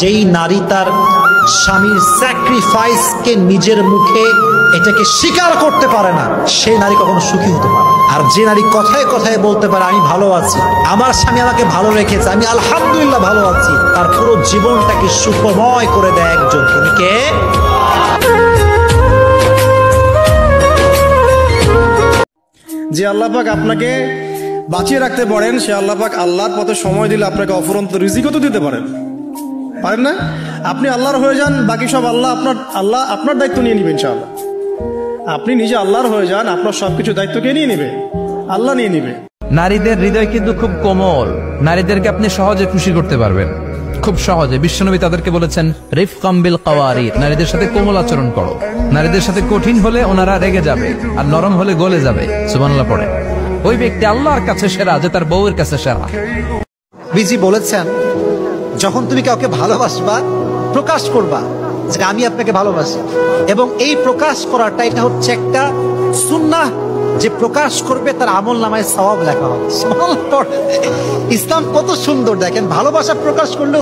যেই নারী তার স্বামীর স্যাক্রিফাইসকে নিজের মুখে এটাকে স্বীকার করতে পারে না, সেই নারী কখনো সুখী হতে পারে না। আর যে নারী কথায় কথায় বলতে পারে আমি ভালো আছি, আমার স্বামী আমাকে ভালো রেখেছে, আমি আলহামদুলিল্লাহ ভালো আছি, তার পুরো জীবনটাকে সুখময় করে দেয় একজন। তুমি কে? যে আল্লাহ পাক আপনাকে বাঁচিয়ে রাখতে পারেন, সে আল্লাহ পাক আল্লাহর পথে সময় দিলে আপনাকে অফুরন্ত রিজিকও তো দিতে পারেন না? আপনি আল্লাহর হয়ে যান, বাকি সব আল্লাহ আপনার দায়িত্ব নিয়ে নিবেন ইনশাআল্লাহ। আপনি নিজে আল্লাহর হয়ে যান, আপনার সবকিছু দায়িত্ব কে নিয়ে নিবে? আল্লাহ নিয়ে নিবে। নারীদের হৃদয় কিন্তু খুব কোমল, নারীদেরকে আপনি সহজে খুশি করতে পারবেন, খুব সহজে। বিশ্বনবী তাদেরকে বলেছেন রিফকাম বিল কাওয়ারির, নারীদের সাথে কোমল আচরণ করো। নারীদের সাথে কঠিন হলে ওনারা রেগে যাবে, আর নরম হলে গলে যাবে। সুবহানাল্লাহ পড়ে। ওই ব্যক্তি আল্লাহর কাছে সেরা যে তার বউয়ের কাছে সেরা। বিজি বলেছেন, যখন তুমি কাউকে ভালোবাসবা প্রকাশ করবা যে আমি আপনাকে ভালোবাসি, এবং এই প্রকাশ করাটা এটা হচ্ছে একটা সুন্নাহ, যে প্রকাশ করবে তার আমল নামায় সওয়াব লেখা হবে। ইসলাম কত সুন্দর দেখেন, ভালোবাসা প্রকাশ করলে